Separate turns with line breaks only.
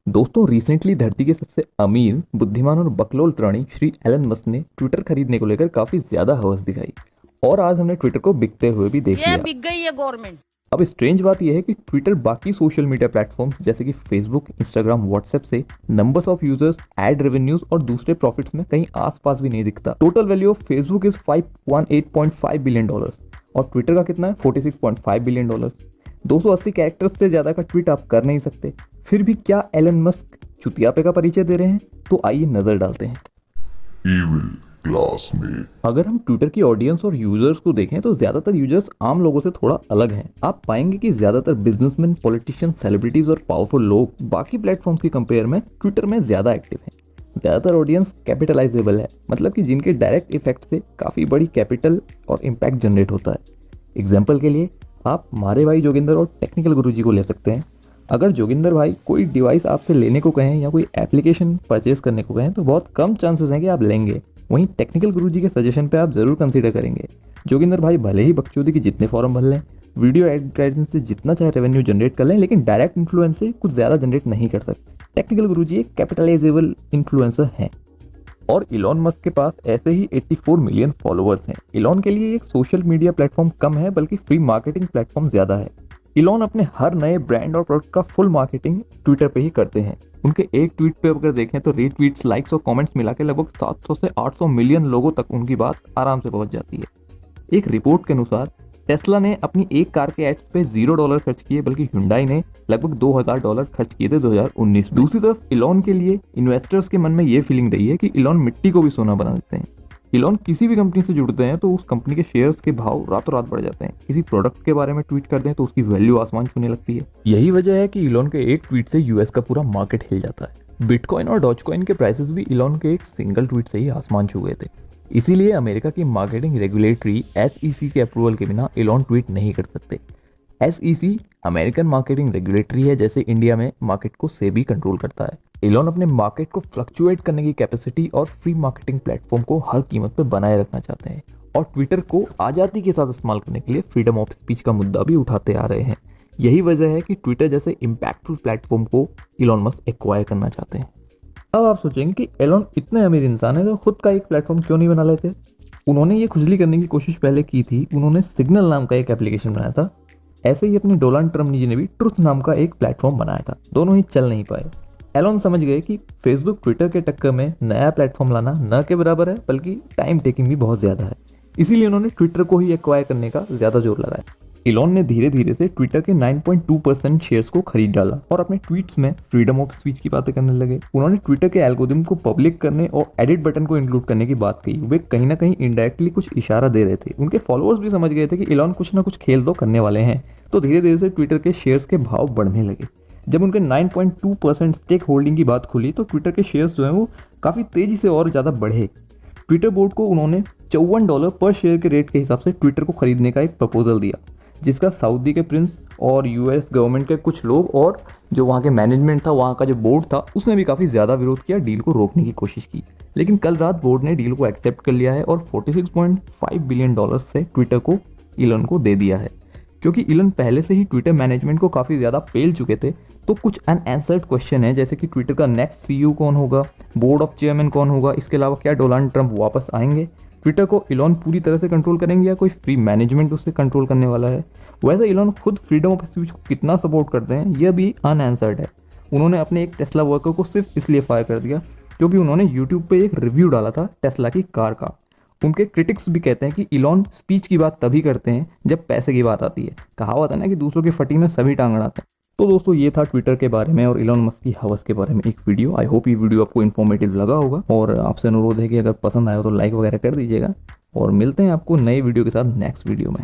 दोस्तों रिसेंटली धरती के सबसे अमीर, बुद्धिमान और बकलोल प्राणी श्री एलन मस्क ने ट्विटर खरीदने को लेकर काफी ज्यादा हवस दिखाई और आज हमने ट्विटर को बिकते हुए भी देख
ये
लिया।
बिक गई है गवर्नमेंट।
अब स्ट्रेंज बात यह है कि ट्विटर बाकी सोशल मीडिया प्लेटफॉर्म्स जैसे कि फेसबुक, इंस्टाग्राम, व्हाट्सएप से numbers of users, ad revenues और दूसरे प्रॉफिट्स में कहीं आसपास भी नहीं दिखता। Total value of Facebook is 518.5 billion dollars और ट्विटर का कितना है 46.5 बिलियन डॉलर्स। 280 कैरेक्टर्स से ज्यादा का ट्वीट आप कर नहीं सकते। फिर भी क्या एलन मस्क चुतियापे का परिचय दे रहे हैं? तो आइए नजर डालते हैं।
Evil classmate.
अगर हम ट्विटर की ऑडियंस और यूजर्स को देखें तो ज्यादातर यूजर्स आम लोगों से थोड़ा अलग हैं। आप पाएंगे कि ज्यादातर बिजनेसमैन, पॉलिटिशियन, सेलिब्रिटीज और पावरफुल लोग बाकी प्लेटफॉर्म्स की कंपेयर में ट्विटर में ज्यादा एक्टिव हैं। ज्यादातर ऑडियंस कैपिटलाइजेबल है, मतलब कि जिनके डायरेक्ट इफेक्ट से काफी बड़ी कैपिटल और इम्पैक्ट जनरेट होता है। एग्जाम्पल के लिए आप मारे भाई जोगिंदर और टेक्निकल गुरुजी को ले सकते हैं। अगर जोगिंदर भाई कोई डिवाइस आपसे लेने को कहें या कोई एप्लीकेशन परचेज करने को कहें तो बहुत कम चांसेस हैं कि आप लेंगे। वहीं टेक्निकल गुरुजी के सजेशन पे आप जरूर कंसीडर करेंगे। जोगिंदर भाई भले ही बकचोदी के जितने फॉर्म भर लें, वीडियो एडवर्टाइजमेंट से जितना चाहे रेवेन्यू जनरेट कर लें, लेकिन डायरेक्ट इन्फ्लुएंस से कुछ ज्यादा जनरेट नहीं कर सकते। टेक्निकल गुरुजी एक कैपिटलाइजेबल इन्फ्लुएंसर हैं और इलॉन मस्क के पास ऐसे ही 84 मिलियन फॉलोअर्स हैं। इलॉन के लिए एक सोशल मीडिया प्लेटफॉर्म कम है, बल्कि फ्री मार्केटिंग प्लेटफॉर्म ज्यादा है। इलॉन अपने हर नए ब्रांड और प्रोडक्ट का फुल मार्केटिंग ट्विटर पे ही करते हैं। उनके एक ट्वीट पे अगर देखें तो रीट्वीट्स, लाइक्स और कमेंट्स मिला के लगभग 700 से 800 मिलियन लोगों तक उनकी बात आराम से पहुंच जाती है। एक रिपोर्ट के अनुसार टेस्ला ने अपनी एक कार के एड्स पे $0 खर्च किए, बल्कि हुंडई ने लगभग $2000 खर्च किए थे 2019। दूसरी तरफ इलॉन के लिए इन्वेस्टर्स के मन में ये फीलिंग रही है कि इलॉन मिट्टी को भी सोना बना देते हैं। इलॉन किसी भी कंपनी से जुड़ते हैं तो उस कंपनी के शेयर्स के भाव रातों रात बढ़ जाते हैं। किसी प्रोडक्ट के बारे में ट्वीट करते हैं तो उसकी वैल्यू आसमान छूने लगती है। यही वजह है कि इलॉन के एक ट्वीट से यूएस का पूरा मार्केट हिल जाता है। बिटकॉइन और डॉजकॉइन के प्राइसेस भी इलॉन के एक सिंगल ट्वीट से ही आसमान छू गए थे। इसीलिए अमेरिका की मार्केटिंग रेगुलेटरी SEC के अप्रूवल के बिना इलॉन ट्वीट नहीं कर सकते। SEC अमेरिकन मार्केटिंग रेगुलेटरी है, जैसे इंडिया में मार्केट को सेबी कंट्रोल करता है। इलॉन अपने मार्केट को फ्लक्चुएट करने की कैपेसिटी और फ्री मार्केटिंग प्लेटफॉर्म को हर कीमत पर बनाए रखना चाहते हैं और ट्विटर को आज़ादी के साथ इस्तेमाल करने के लिए फ्रीडम ऑफ स्पीच का मुद्दा भी उठाते आ रहे हैं। यही वजह है कि ट्विटर जैसे इम्पैक्टफुल प्लेटफॉर्म को इलॉन मस्क एक्वायर करना चाहते हैं। अब आप सोचेंगे कि एलॉन इतने अमीर इंसान है तो खुद का एक प्लेटफॉर्म क्यों नहीं बना लेते? उन्होंने ये खुजली करने की कोशिश पहले की थी। उन्होंने सिग्नल नाम का एक एप्लीकेशन बनाया था। ऐसे ही अपने डोनाल्ड ट्रम्प जी ने भी ट्रुथ नाम का एक प्लेटफॉर्म बनाया था। दोनों ही चल नहीं पाए। एलॉन समझ गए कि फेसबुक ट्विटर के टक्कर में नया प्लेटफॉर्म लाना न के बराबर है, बल्कि टाइम टेकिंग भी बहुत ज्यादा है। इसीलिए उन्होंने ट्विटर को ही एक्वायर करने का ज्यादा जोर लगाया। इलॉन ने धीरे धीरे से ट्विटर के 9.2% शेयर्स को खरीद डाला और अपने ट्वीट्स में फ्रीडम ऑफ स्पीच की बातें करने लगे। उन्होंने ट्विटर के एल्गोरिथम को पब्लिक करने और एडिट बटन को इंक्लूड करने की बात कही। वे कहीं ना कहीं इनडायरेक्टली कुछ इशारा दे रहे थे। उनके फॉलोअर्स भी समझ गए थे कि इलॉन कुछ ना कुछ खेल तो करने वाले हैं। तो धीरे धीरे से ट्विटर के शेयर्स के भाव बढ़ने लगे। जब उनके 9.2% स्टेक होल्डिंग की बात खुली तो ट्विटर के शेयर्स जो हैं वो काफ़ी तेजी से और ज़्यादा बढ़े। ट्विटर बोर्ड को उन्होंने $54 पर शेयर के रेट के हिसाब से ट्विटर को खरीदने का एक प्रपोजल दिया, जिसका सऊदी के प्रिंस और US गवर्नमेंट के कुछ लोग और जो वहाँ के मैनेजमेंट था, वहाँ का जो बोर्ड था, उसने भी काफ़ी ज़्यादा विरोध किया, डील को रोकने की कोशिश की। लेकिन कल रात बोर्ड ने डील को एक्सेप्ट कर लिया है और $46.5 बिलियन से ट्विटर को इलॉन को दे दिया है। क्योंकि इलॉन पहले से ही ट्विटर मैनेजमेंट को काफ़ी ज़्यादा पेल चुके थे, तो कुछ अनआंसर्ड क्वेश्चन है, जैसे कि ट्विटर का नेक्स्ट CEO कौन होगा, बोर्ड ऑफ चेयरमैन कौन होगा, इसके अलावा क्या डोनाल्ड ट्रंप वापस आएंगे, ट्विटर को इलॉन पूरी तरह से कंट्रोल करेंगे या कोई फ्री मैनेजमेंट उससे कंट्रोल करने वाला है। वैसे इलॉन खुद फ्रीडम ऑफ स्पीच को कितना सपोर्ट करते हैं यह भी अनआंसर्ड है। उन्होंने अपने एक टेस्ला वर्कर को सिर्फ इसलिए फायर कर दिया क्योंकि उन्होंने यूट्यूब पे एक रिव्यू डाला था टेस्ला की कार का। उनके क्रिटिक्स भी कहते हैं कि इलॉन स्पीच की बात तभी करते हैं जब पैसे की बात आती है। कहावत है ना कि दूसरों की फटी में सभी टांग अड़ाते हैं। तो दोस्तों ये था ट्विटर के बारे में और इलॉन मस्क की हवस के बारे में एक वीडियो। आई होप ये वीडियो आपको इन्फॉर्मेटिव लगा होगा और आपसे अनुरोध है कि अगर पसंद आया हो तो लाइक वगैरह कर दीजिएगा और मिलते हैं आपको नए वीडियो के साथ नेक्स्ट वीडियो में।